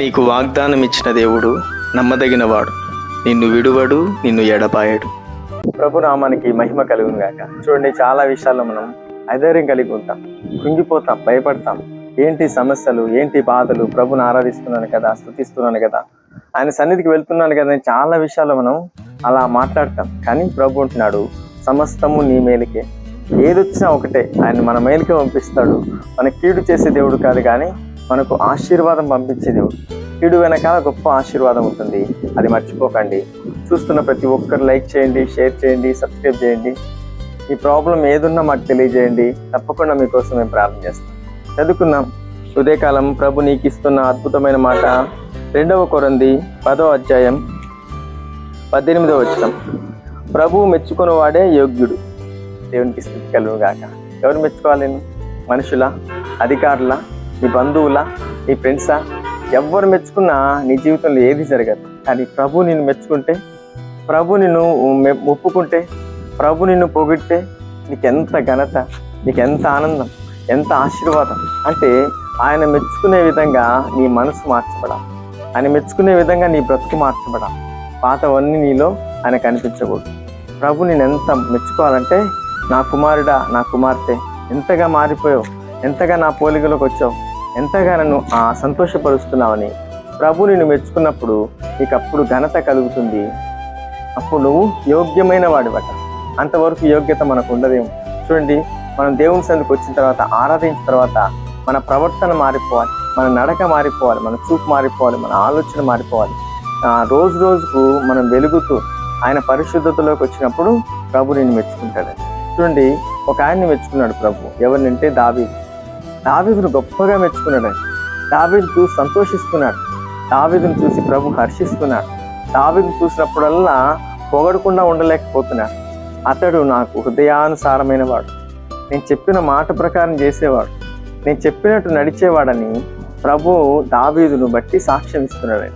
నీకు వాగ్దానం ఇచ్చిన దేవుడు నమ్మదగినవాడు, నిన్ను విడువడు, నిన్ను ఎడబాయడు. ప్రభు నామానికి మహిమ కలుగును గాక. చూడండి, చాలా విషయాల్లో మనం అధైర్యం కలిగి ఉంటాం, కుంగిపోతాం, భయపడతాం. ఏంటి సమస్యలు, ఏంటి బాధలు, ప్రభుని ఆరాధిస్తున్నాను కదా, స్తుతిస్తున్నాను కదా, ఆయన సన్నిధికి వెళ్తున్నాను కదా అని చాలా విషయాల్లో మనం అలా మాట్లాడతాం. కానీ ప్రభు అంటున్నాడు, సమస్తము నీ మేలుకే. ఏదొచ్చినా ఒకటే, ఆయన మన మేలుకే పంపిస్తాడు. మన కీడు చేసే దేవుడు కాదు, కానీ మనకు ఆశీర్వాదం పంపించే దేవుడు. కీడు వెనకాల గొప్ప ఆశీర్వాదం ఉంటుంది, అది మర్చిపోకండి. చూస్తున్న ప్రతి ఒక్కరు లైక్ చేయండి, షేర్ చేయండి, సబ్స్క్రైబ్ చేయండి. ఈ ప్రాబ్లం ఏదున్నా మాకు తెలియజేయండి, తప్పకుండా మీకోసం మేము ప్రార్థన చేస్తాం. చదువుకుందాం. ఉదయకాలం ప్రభు నీకు ఇస్తున్న అద్భుతమైన మాట 2 కొరింథీ 10వ అధ్యాయం 18వ వచనం. ప్రభు మెచ్చుకుని వాడే యోగ్యుడు. దేవునికి స్తుతి కలుగును గాక. ఎవరు మెచ్చుకోవాలి? నేను మనుషుల, అధికారుల, నీ బంధువుల, నీ ఫ్రెండ్సా? ఎవరు మెచ్చుకున్నా నీ జీవితంలో ఏది జరగదు. కానీ ప్రభు నిన్ను మెచ్చుకుంటే, ప్రభు నిన్ను ఒప్పుకుంటే, ప్రభు నిన్ను పొగిడితే నీకెంత ఘనత, నీకెంత ఆనందం, ఎంత ఆశీర్వాదం. అంటే ఆయన మెచ్చుకునే విధంగా నీ మనసు మార్చబడాలి, ఆయన మెచ్చుకునే విధంగా నీ బ్రతుకు మార్చబడాలి. పాతవన్నీ నీలో ఆయన కనిపించకూడదు. ప్రభు నేను ఎంత మెచ్చుకోవాలంటే, నా కుమారుడా, నా కుమార్తె, ఎంతగా మారిపోయావు, ఎంతగా నా పోలికలోకి వచ్చావు, ఎంతగా నన్ను సంతోషపరుస్తున్నావని ప్రభు నిన్ను మెచ్చుకున్నప్పుడు నీకు అప్పుడు ఘనత కలుగుతుంది. అప్పుడు నువ్వు యోగ్యమైన వాడివట. అంతవరకు యోగ్యత మనకు ఉండదేమో. చూడండి, మనం దేవుని సన్నిధికి వచ్చిన తర్వాత, ఆరాధించిన తర్వాత మన ప్రవర్తన మారిపోవాలి, మన నడక మారిపోవాలి, మన చూపు మారిపోవాలి, మన ఆలోచన మారిపోవాలి. రోజు రోజుకు మనం వెలుగుతూ ఆయన పరిశుద్ధతలోకి వచ్చినప్పుడు ప్రభు నిన్ను మెచ్చుకుంటాడు. చూడండి, ఒక ఆయన్ని మెచ్చుకున్నాడు ప్రభు. ఎవరినంటే దావీదును గొప్పగా మెచ్చుకున్నాడు. దావీదు చూసి సంతోషిస్తున్నాడు, దావీదును చూసి ప్రభు హర్షిస్తున్నాడు. దావీదును చూసినప్పుడల్లా పొగడకుండా ఉండలేకపోతున్నాడు. అతడు నాకు హృదయానుసారమైన వాడు, నేను చెప్పిన మాట ప్రకారం చేసేవాడు, నేను చెప్పినట్టు నడిచేవాడని ప్రభు దావీదును బట్టి సాక్ష్యం ఇస్తున్నాడు.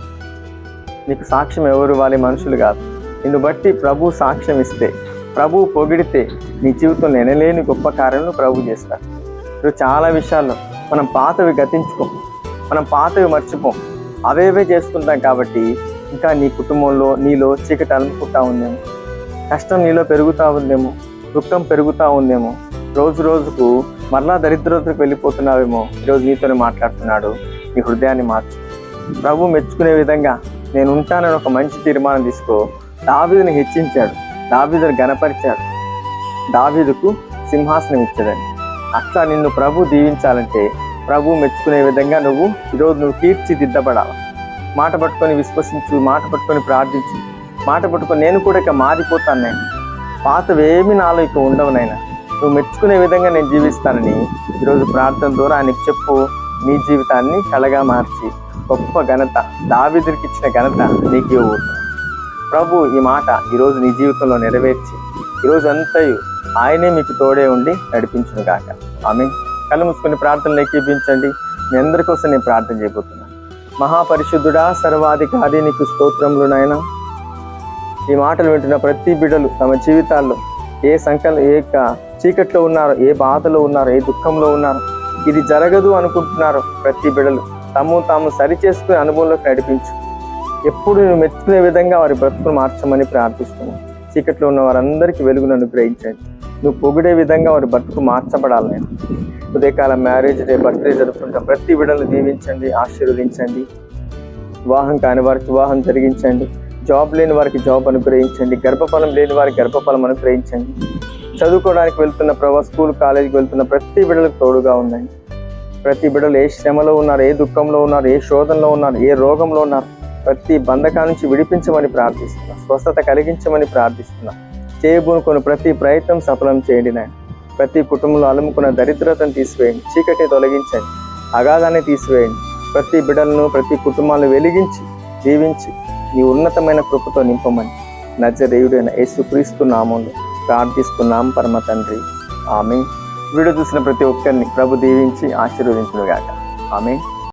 నీకు సాక్ష్యం ఎవరు ఇవ్వాలి? మనుషులు కాదు. నిన్ను బట్టి ప్రభు సాక్ష్యం ఇస్తే, ప్రభు పొగిడితే నీ జీవితంలో ఎనలేని గొప్ప కార్యాలను ప్రభు చేస్తాడు. ఇప్పుడు చాలా విషయాల్లో మనం పాతవి గతించుకోం, మనం పాతవి మర్చిపోం, అవేవే చేసుకుంటాం. కాబట్టి ఇంకా నీ కుటుంబంలో నీలో చీకటి అలుముకుంటా ఉందేమో, కష్టం నీలో పెరుగుతూ ఉందేమో, దుఃఖం పెరుగుతూ ఉందేమో, రోజు రోజుకు మరలా దరిద్రతకు వెళ్ళిపోతున్నావేమో. ఈరోజు నీతోనే మాట్లాడుతున్నాడు, నీ హృదయాన్ని మార్చు. ప్రభు మెచ్చుకునే విధంగా నేను ఉంటానని ఒక మంచి తీర్మానం తీసుకో. దావీదుని హెచ్చించాడు, దావీదుని ఘనపరిచాడు, దావీదుకు సింహాసనం ఇచ్చాడని. అట్లా నిన్ను ప్రభు దీవించాలంటే, ప్రభు మెచ్చుకునే విధంగా ఈరోజు నువ్వు తీర్చిదిద్దబడాలి. మాట పట్టుకొని విశ్వసించు, మాట పట్టుకొని ప్రార్థించు, మాట పట్టుకొని నేను కూడా ఇక మారిపోతాను, నేను పాతవేమి నాలో ఇక ఉండవునైనా, నువ్వు మెచ్చుకునే విధంగా నేను జీవిస్తానని ఈరోజు ప్రార్థన ద్వారా ఆయనకు చెప్పు. నీ జీవితాన్ని కళగా మార్చి గొప్ప ఘనత, దావీదునికి ఇచ్చిన ఘనత నీకు ఇవ్వబోతున్నాడు. ప్రభు ఈ మాట ఈరోజు నీ జీవితంలో నెరవేర్చి ఈరోజు అంతయు ఆయనే మీకు తోడే ఉండి నడిపించును గాక. ఆమె కళ్ళు మూసుకొని ప్రార్థనలు ఏకీపించండి. మీ అందరి కోసం నేను ప్రార్థన చేయబోతున్నాను. మహాపరిశుద్ధుడా, సర్వాధికారి, నీకు స్తోత్రములు నాయనా. ఈ మాటలు వింటున్న ప్రతి బిడ్డలు తమ జీవితాల్లో ఏ చీకట్లో ఉన్నారో, ఏ బాధలో ఉన్నారో, ఏ దుఃఖంలో ఉన్నారో, ఇది జరగదు అనుకుంటున్నారో ప్రతి బిడ్డలు తాము సరిచేసుకునే అనుభవంలోకి నడిపించు. ఎప్పుడు నువ్వు మెచ్చుకునే విధంగా వారి బ్రతుకును మార్చమని ప్రార్థిస్తున్నాను. చీకట్లో ఉన్న వారందరికీ వెలుగును అనుగ్రహించండి. నువ్వు పొగిడే విధంగా వారి బ్రతుకు మార్చబడాలి. ఉదయకాలం మ్యారేజ్ డే, బర్త్డే జరుపుకుంటాం ప్రతి బిడ్డలను దీవించండి, ఆశీర్వదించండి. వివాహం కాని వారికి వివాహం జరిగించండి, జాబ్ లేని వారికి జాబ్ అనుగ్రహించండి, గర్భఫలం లేని వారికి గర్భఫలం అనుగ్రహించండి. చదువుకోవడానికి వెళ్తున్న స్కూల్ కాలేజీకి వెళ్తున్న ప్రతి బిడ్డలకు తోడుగా ఉండండి. ప్రతి బిడ్డలు ఏ శ్రమలో ఉన్నారు, ఏ దుఃఖంలో ఉన్నారు, ఏ శోధనలో ఉన్నారు, ఏ రోగంలో ఉన్నారు, ప్రతి బంధకాల నుంచి విడిపించమని ప్రార్థిస్తున్నా, స్వస్థత కలిగించమని ప్రార్థిస్తున్నా. చేయబూనుకొని ప్రతి ప్రయత్నం సఫలం చేయండి నాయన. ప్రతి కుటుంబంలో అలుముకున్న దరిద్రతను తీసివేయండి, చీకటిని తొలగించండి, అగాధాన్ని తీసివేయండి. ప్రతి బిడ్డలను, ప్రతి కుటుంబాలను వెలిగించి దీవించి నీ ఉన్నతమైన కృపతో నింపమని నజరేయుడైన యేసుక్రీస్తు నామంలో ప్రార్థిస్తున్నాం పరమ తండ్రి. ఆమేన్. వీడియో చూసిన ప్రతి ఒక్కరిని ప్రభు దీవించి ఆశీర్వదించును గాక. ఆమేన్.